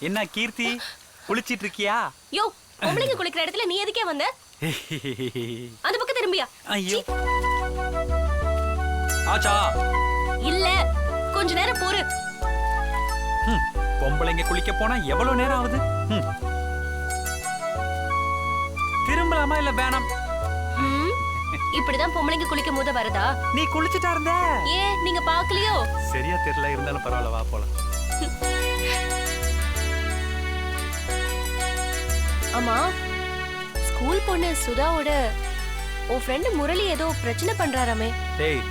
என்ன கீர்த்தி குளிச்சிட்டு இருக்கியா? யோ, பொம்பளைங்க குளிக்கிற இடத்துல நீ எதுக்கே வந்த? அந்த பக்கம் திரும்பியா? ஐயோ ஆச்சா இல்ல, கொஞ்ச நேரம் போரு. பொம்பளைங்க குளிக்க போனா எவ்வளவு நேரம் ஆகுது? திரும்பலாமா இல்ல வேணாம்? இப்படிதான் பொம்பளைங்க குளிக்கும் போது வரதா? நீ குளிச்சிட்டா இருந்த? ஏன் நீங்க பாக்கலையோ? சரியா தெரியல, இருந்தாலும் பரவாயில்ல, வா போலாம். ஆமா, ஸ்கூல் பொண்ணு சுதாவோட உன் ஃப்ரெண்ட் முரளி ஏதோ பிரச்சனை பண்றாராமே. டேய்,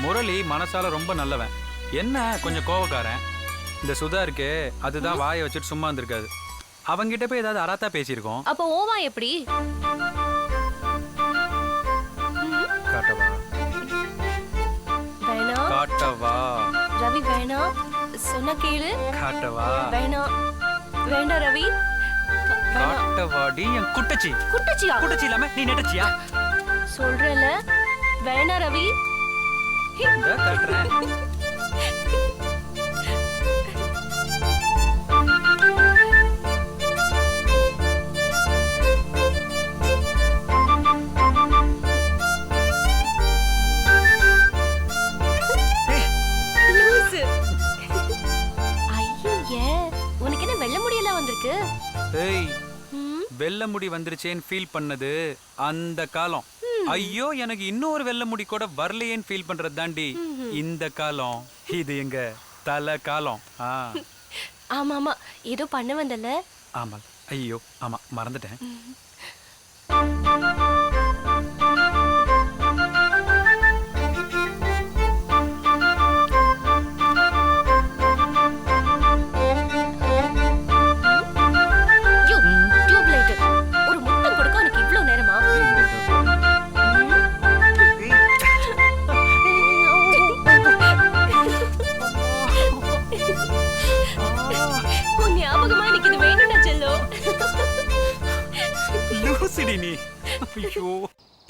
முரளி மனசால ரொம்ப நல்லவன், என்ன கொஞ்சம் கோவக்காரன். இந்த சுதா இருக்கே, அதுதான் வாயை வச்சுட்டு சும்மா இருந்திருக்காது. அவங்கிட்ட போய் ஏதாவது அராத்தா பேசியிருக்கோம். அப்ப ஓவா எப்படி? காட்டவா? வேணா. காட்டவா? ரவி வேணா, சொன்ன கேளு. காட்டவா? வேணா. வேண்டாம் ரவி. காட்டவாடி என் குட்டச்சி. குட்டச்சியா? குட்டச்சி இல்லாம நீ நெட்டச்சியா? சொல்றேல, வேணா ரவி. இந்த காட்டுறேன். வெள்ள முடி வந்துருச்சேன்னு ஃபீல் பண்ணது அந்த காலம். ஐயோ, எனக்கு இன்னொரு வெள்ள முடி கூட வரலையேன்னு ஃபீல் பண்றது தாண்டி இந்த காலம். இது எங்க தல காலம். ஆமா ஆமா, ஏதோ பண்ண வந்தல. ஆமா, ஐயோ ஆமா, மறந்துட்டேன்.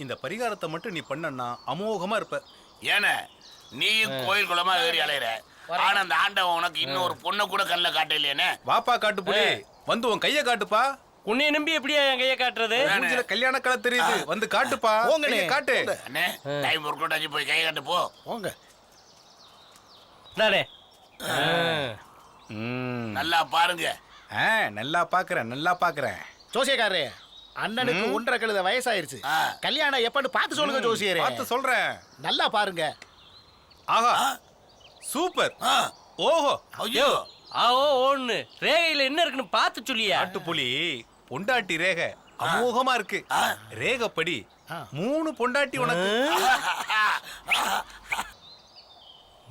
இந்த பரிகாரத்தை மட்டும் நீ பண்ணனா அமோகமா இருப்ப. ஏன நீ கோயில் குளமா ஏறி அலையற, ஆனா அந்த ஆண்டவன் உனக்கு இன்னொரு பொண்ணை கூட கண்ணில் காட்டலையேனே. வாப்பா காட்டு புலி, வந்து உன் கைய காட்டுப்பா. உன்னை நம்பி எப்படியா என் கைய காட்டுறது? மூஞ்சில கல்யாண கலை தெரியுது, வந்து காட்டுப்பா. கைய காட்டு. அண்ணே, டைம் ஒர்க் அவுட் ஆச்சு, போய் கைய காட்டு போ. போங்க. நானே நல்லா பாருங்க. நல்லா பாக்குறேன், நல்லா பாக்குறேன். ஜோசியக்காரரே, அண்ணனுக்கு 1.5 கழுத வயசாயிருச்சு. கல்யாணம் எப்பன்னு பார்த்து சொல்லுங்க ஜோசியரே. பார்த்து சொல்றேன், நல்லா பாருங்க. ஆஹா, சூப்பர். ஓஹோ, ஐயோ, ஆஓ ஒண்ணு ரேகையில என்ன இருக்குன்னு பார்த்து சொல்லியா. காட்டுப்புலி பொண்டாட்டி ரேகை அமோகமா இருக்கு. ரேகைப்படி 3 பொண்டாட்டி உனக்கு.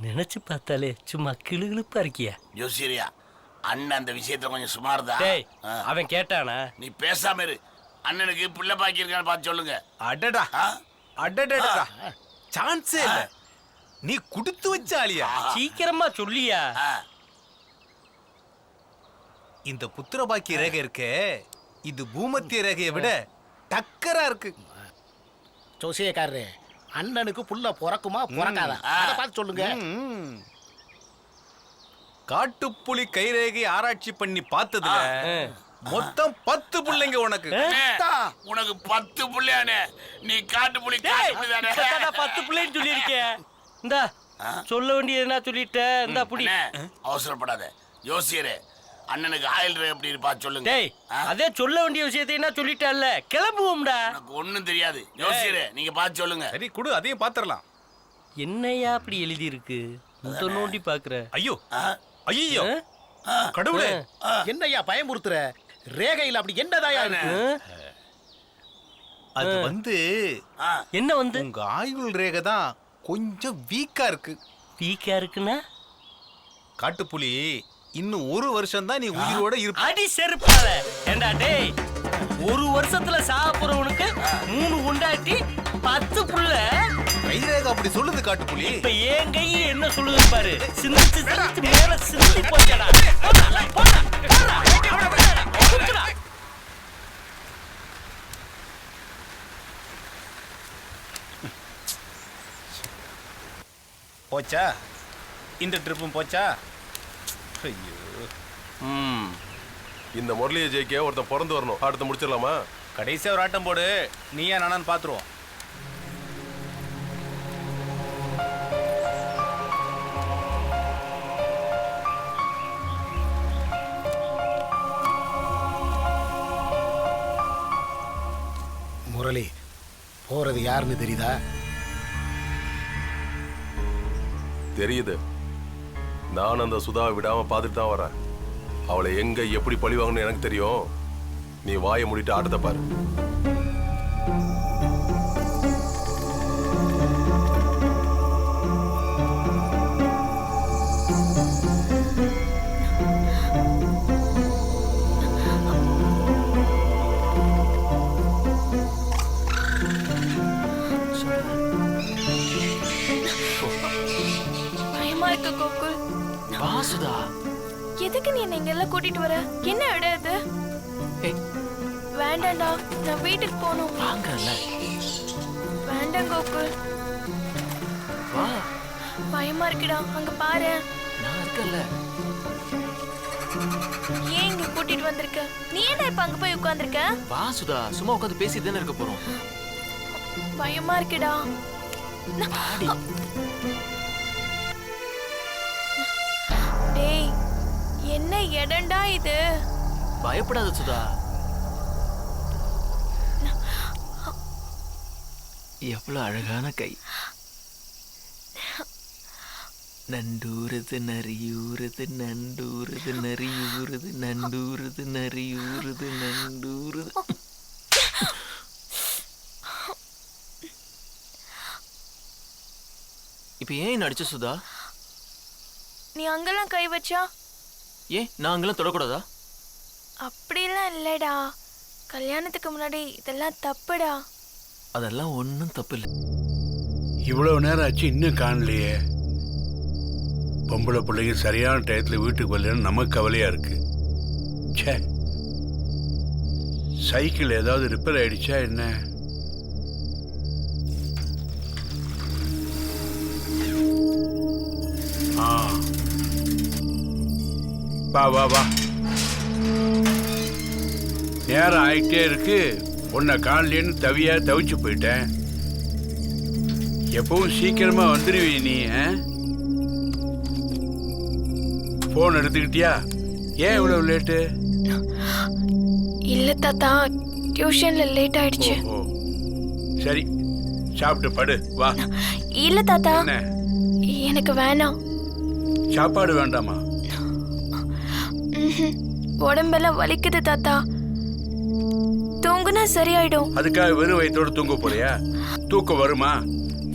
நினைச்சு பார்த்தாலே சும்மா கிளுகிளுப்பா இருக்கியா. ஜோசியரியா, அண்ணன் அந்த விஷயத்துல கொஞ்சம் சுமார் தான். அவன் கேட்டானா? நீ பேசாம இரு. அண்ணனுக்கு பிள்ளை பாக்கி இருக்கான்னு பார்த்து சொல்லுங்க. அடடா அடடா, சான்ஸே இல்ல. நீ குடுத்து வச்ச ஆளியா? சீக்கிரமா சொல்லியா. இந்த புத்திர பாக்கிய ரேகை இருக்கே, இது பூமத்திய ரேகையை விட டக்கரா இருக்கு. ஜோசியக்காரரே, அண்ணனுக்கு புள்ள பிறக்குமா பிறக்காதா அதை பார்த்து சொல்லுங்க. காட்டுப்புலி கைரேகை ஆராய்ச்சி பண்ணி பார்த்ததுல மொத்தம் 10 பிள்ளைங்க உனக்கு. உனக்கு 10 பிள்ளையானே? நீ காட்டு புலி 10 பிள்ளைன்னு சொல்லியிருக்கே. இந்தா சொல்ல வேண்டியது என்ன சொல்லிட்ட. இந்த புடி, அவசரப்படாத யோசியரே. அண்ணனுக்கு ஆயில் ரே எப்படி இருப்பா சொல்லுங்க. டேய், அதே சொல்ல வேண்டிய விஷயத்தை என்ன சொல்லிட்டல்ல, கிளம்புவோம்டா. எனக்கு ஒண்ணும் தெரியாது யோசியரே, நீங்க பார்த்து சொல்லுங்க. சரி குடு, அதையும் பாத்துறலாம். என்னையா அப்படி எழுதி இருக்கு? நோண்டி பாக்குற. ஐயோ ஐயோ கடவுளே, என்னையா பயமுறுத்துற? ரேகையில் அப்படி என்னதாயா இருக்கு? அது வந்து என்ன வந்து உங்க ஆயுள் ரேகை தான் கொஞ்சம் வீக்கா இருக்கு. வீக்கா இருக்குன்னா காட்டுப்புலி, இன்னும் 1 வருஷம் தான் நீ உயிரோட இருப்ப. அடி செருப்பால. ஏண்டா டேய், 1 வருஷத்துல சாக போறவனுக்கு 3 உண்டாட்டி 10 புள்ள. கைரேகை அப்படி சொல்லுது காட்டுப்புலி. இப்ப என் கை என்ன சொல்லுது பாரு. சிந்திச்சு சிந்திச்சு மேல சிந்தி போச்சடா. போச்சா? இந்த ட்ரிப்பும் போச்சா? ஐயோ. இந்த முரளியை ஜெயிக்க ஒருத்தன் பிறந்து வரணும். அடுத்த முடிச்சிடலாமா? கடைசியா ஒரு ஆட்டம் போடு, நீயா நானான்னு பாத்துருவோம். முரளி போறது யாருன்னு தெரியுதா? தெரியுது. நான் அந்த சுதாவை விடாம பார்த்துட்டு தான் வரேன். அவளை எங்க எப்படி பழி வாங்கணும்னு எனக்கு தெரியும். நீ வாயை மூடிட்டு ஆட்டத்தை பாரு. பயமா இருக்கு கோகுல். வா சுதா. எதுக்கு நீ என்ன இங்கெல்லாம் கூட்டிட்டு வர? என்ன இடம் இது? ஏய், வேண்டாம்டா, நான் வீட்டுக்கு போகணும். வாங்கல. வேண்டாம் கோகுல், வா. பயமா இருக்குடா. அங்க பாரு. நான் இருக்கல. ஏன் இங்க கூட்டிட்டு வந்திருக்க? நீ ஏன்டா இப்ப அங்க போய் உட்கார்ந்திருக்க? வா சுதா, சும்மா உட்காந்து பேசிட்டு தானே இருக்க போறோம். பயமா இருக்குடா. வாடி. டேய், என்ன இடம்டா இது? பயப்படாத சுதா. எவ்வளவு அழகான கை. நண்டூருது நரியூருது நண்டூருது நரியூருது நண்டூருது நரியூருது நண்டூருது. இப்ப ஏன் நடிச்ச சுதா? நீ அங்கெல்லாம் கை வச்சா? ஏன் நான் அங்கெல்லாம் தொடக்கூடாதா? அப்படிலாம் இல்லடா. கல்யாணத்துக்கு முன்னாடி இதெல்லாம் தப்புடா. அதெல்லாம் ஒன்றும் தப்பு இல்லை. இவ்வளவு நேரம் ஆச்சு இன்னும் காணலையே. பொம்பளை பிள்ளைங்க சரியான டயத்துல வீட்டுக்கு வரலன்னு நமக்கு கவலையா இருக்கு. ச்சே, சைக்கிள் ஏதாவது ரிப்பேர் ஆயிடுச்சா என்ன? ஆ, வா வா வா. நேரம் ஆயிட்டே இருக்கு. உன்னை காணலேன்னு தவிச்சு போயிட்டேன். எப்பவும் சீக்கிரமா வந்துருவீ நீ. போன் எடுத்துக்கிட்டியா? ஏன் இவ்வளவு லேட்டு? இல்ல தாத்தா, டியூஷன்ல லேட் ஆயிடுச்சு. ஓ, சரி, சாப்பிட்டு படு வா. இல்ல தாத்தா, என்ன எனக்கு வேணாம். சாப்பாடு வேண்டாமா? உடம்பெல்லாம் வலிக்குது தாத்தா. தூங்குனா சரியாயிடும். அதுக்காக வெறும் வயிற்றோட தூங்க போறியா? தூக்கம் வருமா?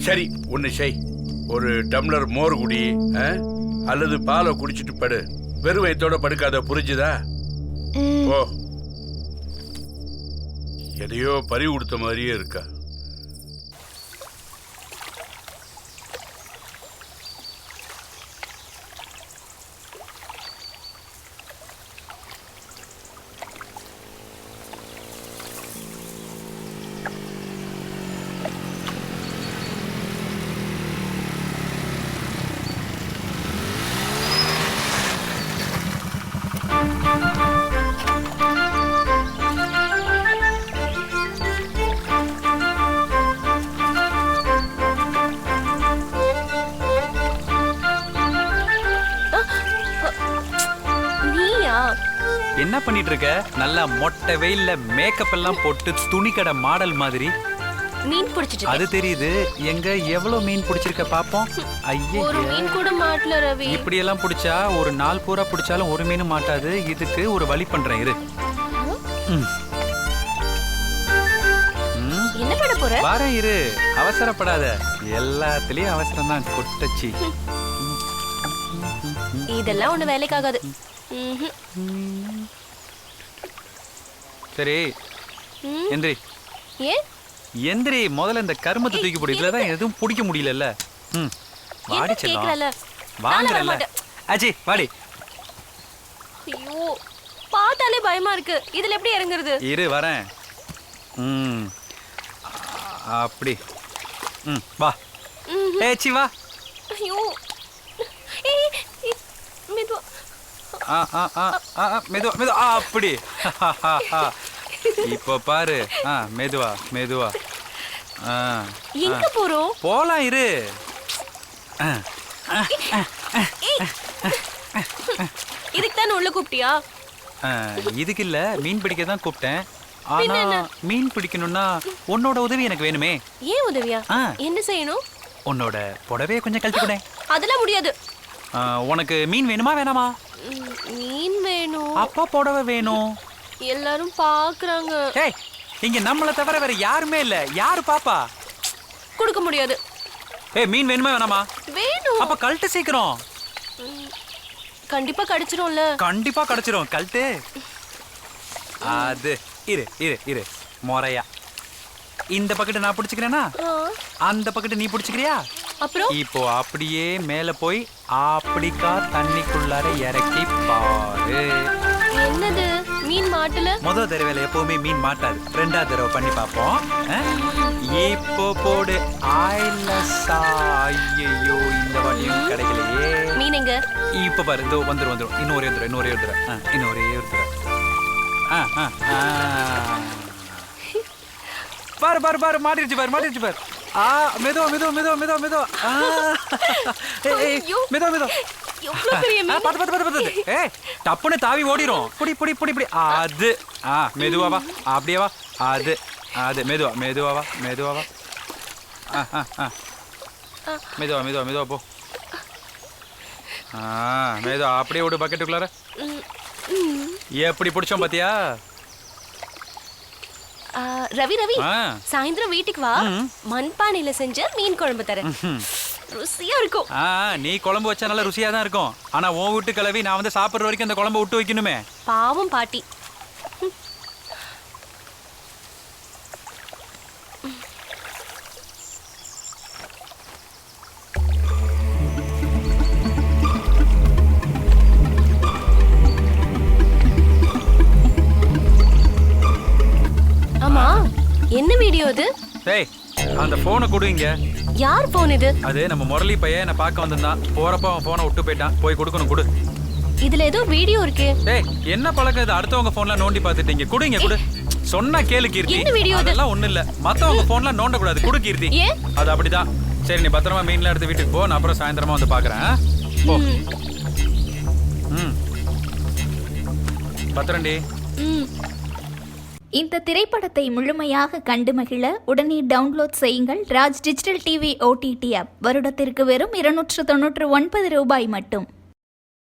சரி, ஒண்ணு செய். ஒரு டம்ளர் மோர் குடி, அல்லது பாலை குடிச்சிட்டு படு. வெறும் வயிற்றோட படுக்காத, புரிஞ்சுதா? ஓ, எதையோ பறி கொடுத்த மாதிரியே இருக்கா. என்ன பண்ணிட்டு இருக்க? நல்லா மொட்டை வெயில்ல மேக்கப் எல்லாம் போட்டு துணிக்கடை மாடல் மாதிரி. மீன் பிடிச்சிட்டு அது தெரியுது. எங்க எவ்வளவு மீன் பிடிச்சிருக்க பாப்போம். ஐயே, ஒரு மீன் கூட மாட்டல ரவி. இப்படி எல்லாம் பிடிச்சா ஒரு நாள் பூரா பிடிச்சாலும் ஒரு மீன் மாட்டாது. இதுக்கு ஒரு வழி பண்றேன் இரு. என்ன பண்ண போற? வாரேன் இரு, அவசரப்படாத. எல்லாத்துலயும் அவசரம் தான் கொட்டச்சி. இதெல்லாம் ஒண்ணு வேலைக்காகாது. சரி, எந்திரி. ஏன் எந்திரி, முதல்ல இந்த கருமத்தை தூக்கி போடு. இதுலதான் எதுவும் பிடிக்க முடியல. வாடி செல்லம், வாங்குறல. அஜி வாடி. ஐயோ, பார்த்தாலே பயமா இருக்கு. இதுல எப்படி இறங்குறது? இரு வரேன். அப்படி. வா. ஏச்சி வா. ஐயோ ஏய், ஏய், மெதுவா. மெதுவா மெதுவா அப்படி இப்போ பாரு மெதுவா மெதுவா எங்க போறோம்? போலாம் இரு. இதுக்கு தானே உள்ள கூப்பிட்டியா? இதுக்கு இல்ல, மீன் பிடிக்க தான் கூப்பிட்டேன். ஆனா மீன் பிடிக்கணும்னா உன்னோட உதவி எனக்கு வேணுமே. ஏன் உதவியா? என்ன செய்யணும்? உன்னோட புடவைய கொஞ்சம் கழட்டி கொடு. அதெல்லாம் முடியாது. உனக்கு மீன் வேணுமா வேணாமா? மீன் வேணும். அப்பா புடவை வேணும். எல்லாரும் பாக்குறாங்க. ஏய், இங்க நம்மள தவிர வேற யாருமே இல்ல. யாரு பாப்பா? கொடுக்க முடியாது. ஏய், மீன் வேணுமா வேணாமா? வேணும். அப்ப கழட்டு சீக்கிரம். கண்டிப்பா கிடைச்சிரும்ல. கண்டிப்பா கிடைச்சிரும். கழட்டு. அது இரு இரு இரு மொறையா. இந்த பக்கெட் நான் பிடிச்சுக்கிறேனா? அந்த பக்கெட் நீ பிடிச்சுக்கிறியா? அப்புறம் இப்போ அப்படியே மேல போய் அப்படிக்கா தண்ணிக்குள்ளார இறக்கி பாரு. என்னது? மீன் மாட்டல? முதல் தடவையில எப்பவுமே மீன் மாட்டாது. ரெண்டாவது தடவை பண்ணி பார்ப்போம். இப்போ போடு. ஐயோ, இந்த வாட்டியும் கிடைக்கலையே. மீன் எங்க? இப்ப பாரு, இதோ வந்துரும். இன்னொரு பாரு பாரு பாரு, மாட்டிருச்சு பாரு. மெதுவா. எவ்வளவு பெரிய மீன். பாத்து. ஏய், டப்புன்னு தாவி ஓடிரும். புடி. அது மெதுவா வா. அப்படியே வா. அது மெதுவா வா. மெதுவா போ. மெதுவா அப்படியே விடு பக்கெட்டுக்குள்ளார. எப்படி பிடிச்சோம் பாத்தியா? ரவி சாயந்தரம் வீட்டுக்கு வா. மண்பானையில செஞ்ச மீன் குழம்பு தரேன். ருசியா இருக்கும். நீ குழம்பு வச்சா நல்லா ருசியா தான் இருக்கும். ஆனா உன் வீட்டு கிளவி நான் வந்து சாப்பிடுற வரைக்கும் அந்த குழம்பு விட்டு வைக்கணுமே. பாவம் பாட்டி. ஆமா, என்ன வீடியோ இது? ஏய், அந்த போனை கொடுங்க. யார் போன் இது? அது நம்ம முரளி பையன் என்ன பார்க்க வந்திருந்தான். போறப்ப அவன் போனை விட்டு போயிட்டான். போய் கொடுக்கணும். கொடு. இதுல ஏதோ வீடியோ இருக்கு. ஏய், என்ன பழக்கம் இது? அடுத்தவங்க போன்ல நோண்டி பார்த்துட்டீங்க. கொடு. சொன்னா கேளு கீர்த்தி. என்ன வீடியோ இது? அதெல்லாம் ஒண்ணு இல்ல. மத்தவங்க போன்ல நோண்ட கூடாது. கொடு கீர்த்தி. ஏன்? அது அப்படிதான். சரி, நீ பத்திரமா மீன்ல எடுத்து வீட்டுக்கு போ. நான் அப்புறம் சாயந்தரமா வந்து பாக்குறேன். போ. பத்திரண்டி. இந்த திரைப்படத்தை முழுமையாக கண்டு மகிழ உடனே டவுன்லோட் செய்யுங்கள் Raj digital TV OTT app. வருடத்திற்கு வெறும் 299 ரூபாய் மட்டும்.